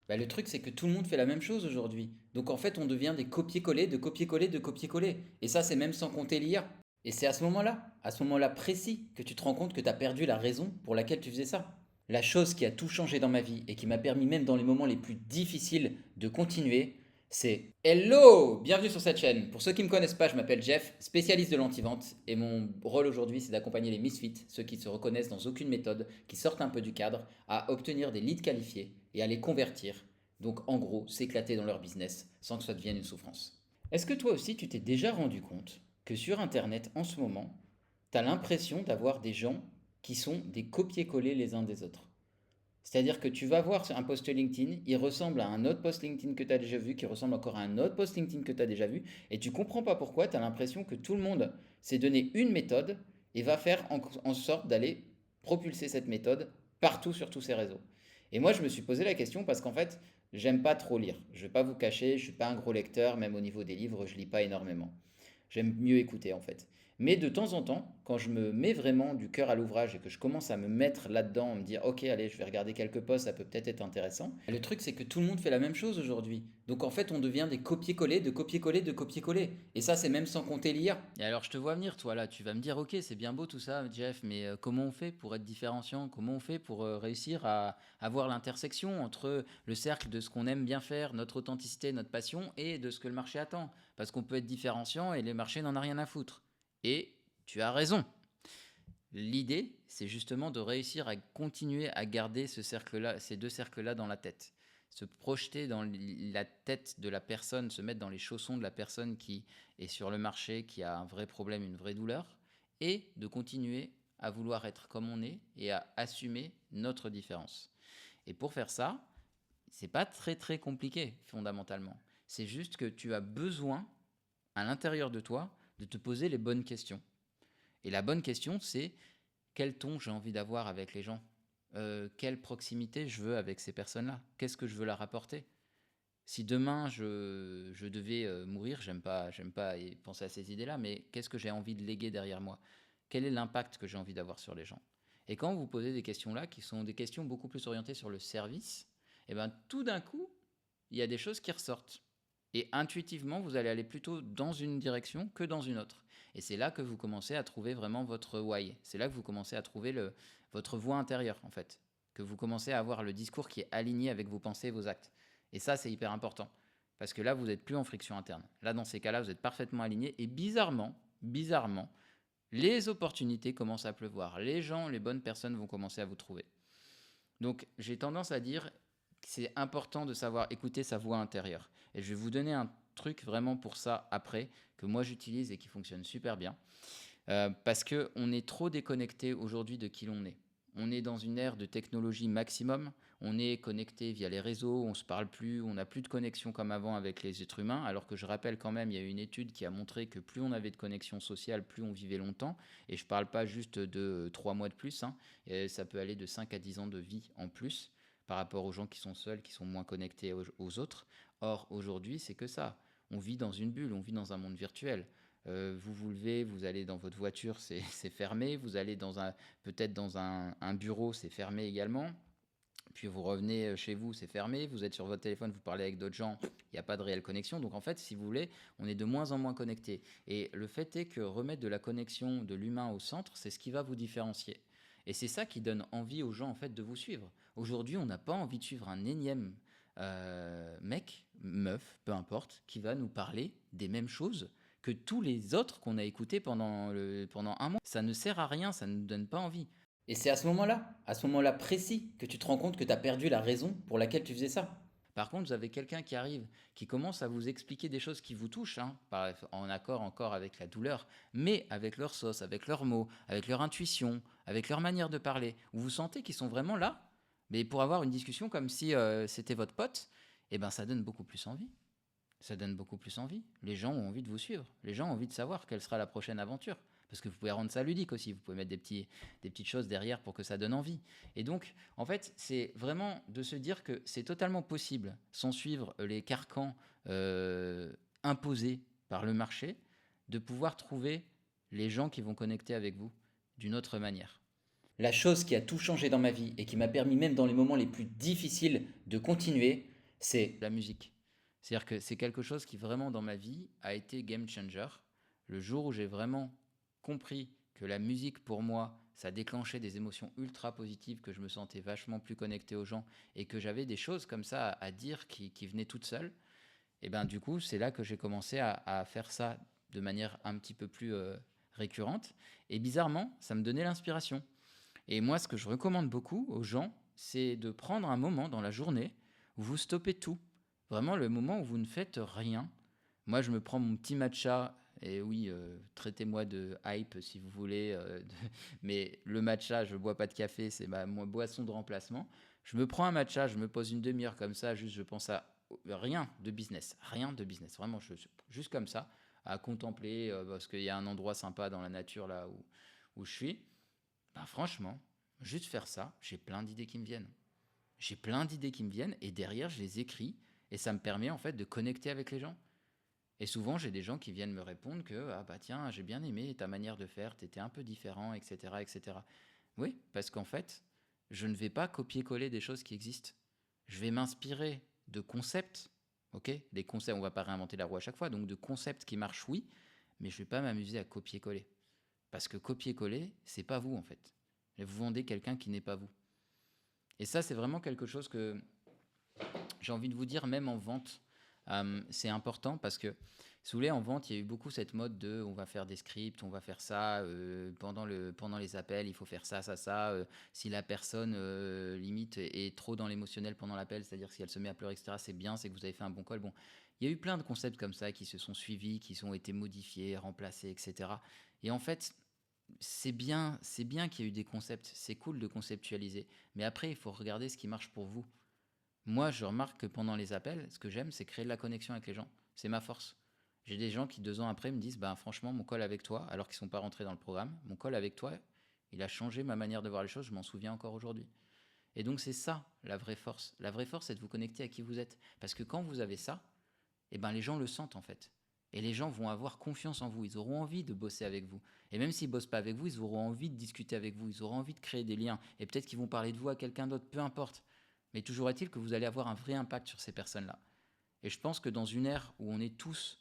Bah, le truc, c'est que tout le monde fait la même chose aujourd'hui. Donc en fait, on devient des copier-coller, de copier-coller, de copier-coller. Et ça, c'est même sans compter l'IA. Et c'est à ce moment-là précis, que tu te rends compte que tu as perdu la raison pour laquelle tu faisais ça. La chose qui a tout changé dans ma vie et qui m'a permis même dans les moments les plus difficiles de continuer, c'est Hello! Bienvenue sur cette chaîne. Pour ceux qui ne me connaissent pas, je m'appelle Jeff, spécialiste de l'anti-vente, et mon rôle aujourd'hui, c'est d'accompagner les misfits, ceux qui ne se reconnaissent dans aucune méthode, qui sortent un peu du cadre, à obtenir des leads qualifiés et à les convertir. Donc en gros, s'éclater dans leur business sans que ça devienne une souffrance. Est-ce que toi aussi, tu t'es déjà rendu compte que sur Internet, en ce moment, tu as l'impression d'avoir des gens qui sont des copier-coller les uns des autres? C'est-à-dire que tu vas voir un post LinkedIn, il ressemble à un autre post LinkedIn que tu as déjà vu, qui ressemble encore à un autre post LinkedIn que tu as déjà vu, et tu comprends pas pourquoi, tu as l'impression que tout le monde s'est donné une méthode et va faire en sorte d'aller propulser cette méthode partout sur tous ses réseaux. Et moi, je me suis posé la question parce qu'en fait, j'aime pas trop lire. Je vais pas vous cacher, je suis pas un gros lecteur, même au niveau des livres, je lis pas énormément. J'aime mieux écouter en fait. Mais de temps en temps, quand je me mets vraiment du cœur à l'ouvrage et que je commence à me mettre là-dedans, me dire ok, allez, je vais regarder quelques posts, ça peut peut-être être intéressant. Le truc, c'est que tout le monde fait la même chose aujourd'hui. Donc en fait, on devient des copier-coller, de copier-coller, de copier-coller. Et ça, c'est même sans compter l'IA. Et alors, je te vois venir, toi, là, tu vas me dire, ok, c'est bien beau tout ça, Jeff, mais comment on fait pour être différenciant? Comment on fait pour réussir à avoir l'intersection entre le cercle de ce qu'on aime bien faire, notre authenticité, notre passion, et de ce que le marché attend? Parce qu'on peut être différenciant et le marché n'en a rien à foutre. Et tu as raison. L'idée, c'est justement de réussir à continuer à garder ce cercle-là, ces deux cercles-là dans la tête. Se projeter dans la tête de la personne, se mettre dans les chaussons de la personne qui est sur le marché, qui a un vrai problème, une vraie douleur, et de continuer à vouloir être comme on est et à assumer notre différence. Et pour faire ça, c'est pas très très compliqué fondamentalement. C'est juste que tu as besoin à l'intérieur de toi de te poser les bonnes questions. Et la bonne question, c'est quel ton j'ai envie d'avoir avec les gens, quelle proximité je veux avec ces personnes-là, qu'est-ce que je veux leur apporter. Si demain je devais mourir, j'aime pas penser à ces idées-là, mais qu'est-ce que j'ai envie de léguer derrière moi? Quel est l'impact que j'ai envie d'avoir sur les gens? Et quand vous posez des questions-là, qui sont des questions beaucoup plus orientées sur le service, et ben tout d'un coup, il y a des choses qui ressortent. Et intuitivement, vous allez aller plutôt dans une direction que dans une autre. Et c'est là que vous commencez à trouver vraiment votre why. C'est là que vous commencez à trouver votre voix intérieure, en fait. Que vous commencez à avoir le discours qui est aligné avec vos pensées et vos actes. Et ça, c'est hyper important. Parce que là, vous n'êtes plus en friction interne. Là, dans ces cas-là, vous êtes parfaitement aligné. Et bizarrement, les opportunités commencent à pleuvoir. Les gens, les bonnes personnes vont commencer à vous trouver. Donc, j'ai tendance à dire que c'est important de savoir écouter sa voix intérieure. Et je vais vous donner un truc vraiment pour ça après, que moi j'utilise et qui fonctionne super bien. Parce qu'on est trop déconnecté aujourd'hui de qui l'on est. On est dans une ère de technologie maximum, on est connecté via les réseaux, on ne se parle plus, on n'a plus de connexion comme avant avec les êtres humains, alors que je rappelle quand même, il y a une étude qui a montré que plus on avait de connexion sociale, plus on vivait longtemps, et je ne parle pas juste de 3 mois de plus, hein, et ça peut aller de 5 à 10 ans de vie en plus par rapport aux gens qui sont seuls, qui sont moins connectés aux autres. Or, aujourd'hui, c'est que ça. On vit dans une bulle, on vit dans un monde virtuel. Vous vous levez, vous allez dans votre voiture, c'est fermé. Vous allez peut-être dans un bureau, c'est fermé également. Puis vous revenez chez vous, c'est fermé. Vous êtes sur votre téléphone, vous parlez avec d'autres gens, il n'y a pas de réelle connexion. Donc en fait, si vous voulez, on est de moins en moins connecté. Et le fait est que remettre de la connexion de l'humain au centre, c'est ce qui va vous différencier. Et c'est ça qui donne envie aux gens en fait de vous suivre. Aujourd'hui, on n'a pas envie de suivre un énième mec, meuf, peu importe, qui va nous parler des mêmes choses que tous les autres qu'on a écoutés pendant un mois. Ça ne sert à rien, ça ne nous donne pas envie. Et c'est à ce moment-là précis, que tu te rends compte que tu as perdu la raison pour laquelle tu faisais ça. Par contre, vous avez quelqu'un qui arrive, qui commence à vous expliquer des choses qui vous touchent, hein, en accord encore avec la douleur, mais avec leur sauce, avec leurs mots, avec leur intuition, avec leur manière de parler, où vous sentez qu'ils sont vraiment là, mais pour avoir une discussion comme si c'était votre pote, eh ben ça donne beaucoup plus envie. Ça donne beaucoup plus envie. Les gens ont envie de vous suivre. Les gens ont envie de savoir quelle sera la prochaine aventure. Parce que vous pouvez rendre ça ludique aussi. Vous pouvez mettre des petites choses derrière pour que ça donne envie. Et donc, en fait, c'est vraiment de se dire que c'est totalement possible, sans suivre les carcans imposés par le marché, de pouvoir trouver les gens qui vont connecter avec vous d'une autre manière. La chose qui a tout changé dans ma vie et qui m'a permis même dans les moments les plus difficiles de continuer, c'est la musique. C'est-à-dire que c'est quelque chose qui vraiment dans ma vie a été game changer. Le jour où j'ai vraiment compris que la musique pour moi, ça déclenchait des émotions ultra positives, que je me sentais vachement plus connecté aux gens et que j'avais des choses comme ça à dire qui venaient toutes seules, et ben du coup c'est là que j'ai commencé à faire ça de manière un petit peu plus récurrente. Et bizarrement, ça me donnait l'inspiration. Et moi, ce que je recommande beaucoup aux gens, c'est de prendre un moment dans la journée où vous stoppez tout. Vraiment le moment où vous ne faites rien. Moi, je me prends mon petit matcha. Et oui, traitez-moi de hype si vous voulez. Mais le matcha, je ne bois pas de café, c'est ma boisson de remplacement. Je me prends un matcha, je me pose une demi-heure comme ça, juste je pense à rien de business. Rien de business. Vraiment, juste comme ça, à contempler, parce qu'il y a un endroit sympa dans la nature là où je suis. Ben franchement, juste faire ça, j'ai plein d'idées qui me viennent. J'ai plein d'idées qui me viennent et derrière, je les écris et ça me permet en fait de connecter avec les gens. Et souvent, j'ai des gens qui viennent me répondre que ah bah tiens, j'ai bien aimé ta manière de faire, t'étais un peu différent, etc., etc. Oui, parce qu'en fait, je ne vais pas copier-coller des choses qui existent. Je vais m'inspirer de concepts, ok. Des concepts, on va pas réinventer la roue à chaque fois, donc de concepts qui marchent, oui, mais je vais pas m'amuser à copier-coller. Parce que copier-coller, c'est pas vous en fait. Vous vendez quelqu'un qui n'est pas vous. Et ça, c'est vraiment quelque chose que j'ai envie de vous dire, même en vente, c'est important parce que, si vous voulez, en vente, il y a eu beaucoup cette mode de on va faire des scripts, on va faire ça pendant les appels, il faut faire ça, ça, ça. Si la personne, limite, est trop dans l'émotionnel pendant l'appel, c'est-à-dire si elle se met à pleurer, etc., c'est bien, c'est que vous avez fait un bon call. Bon, il y a eu plein de concepts comme ça qui se sont suivis, qui ont été modifiés, remplacés, etc. Et en fait, c'est bien qu'il y ait eu des concepts, c'est cool de conceptualiser. Mais après, il faut regarder ce qui marche pour vous. Moi, je remarque que pendant les appels, ce que j'aime, c'est créer de la connexion avec les gens. C'est ma force. J'ai des gens qui, 2 ans après, me disent, bah, franchement, mon call avec toi, alors qu'ils ne sont pas rentrés dans le programme, mon call avec toi, il a changé ma manière de voir les choses, je m'en souviens encore aujourd'hui. Et donc, c'est ça, la vraie force. La vraie force, c'est de vous connecter à qui vous êtes. Parce que quand vous avez ça, eh ben, les gens le sentent, en fait. Et les gens vont avoir confiance en vous. Ils auront envie de bosser avec vous. Et même s'ils ne bossent pas avec vous, ils auront envie de discuter avec vous. Ils auront envie de créer des liens. Et peut-être qu'ils vont parler de vous à quelqu'un d'autre, peu importe. Mais toujours est-il que vous allez avoir un vrai impact sur ces personnes-là. Et je pense que dans une ère où on est tous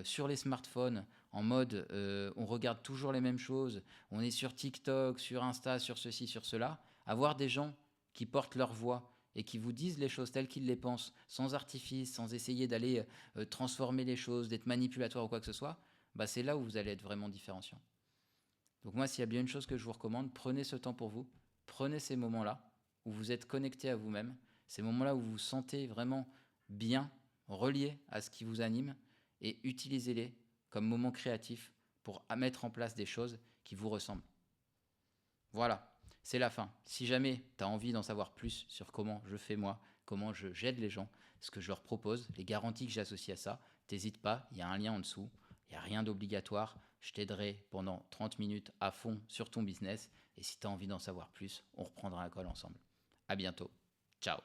sur les smartphones, en mode on regarde toujours les mêmes choses, on est sur TikTok, sur Insta, sur ceci, sur cela, avoir des gens qui portent leur voix et qui vous disent les choses telles qu'ils les pensent, sans artifice, sans essayer d'aller transformer les choses, d'être manipulatoire ou quoi que ce soit, bah c'est là où vous allez être vraiment différenciant. Donc moi, s'il y a bien une chose que je vous recommande, prenez ce temps pour vous, prenez ces moments-là où vous êtes connecté à vous-même, ces moments-là où vous vous sentez vraiment bien, relié à ce qui vous anime, et utilisez-les comme moments créatifs pour mettre en place des choses qui vous ressemblent. Voilà, c'est la fin. Si jamais tu as envie d'en savoir plus sur comment je fais moi, comment j'aide les gens, ce que je leur propose, les garanties que j'associe à ça, t'hésites pas, il y a un lien en dessous, il n'y a rien d'obligatoire, je t'aiderai pendant 30 minutes à fond sur ton business et si tu as envie d'en savoir plus, on reprendra un call ensemble. À bientôt. Ciao.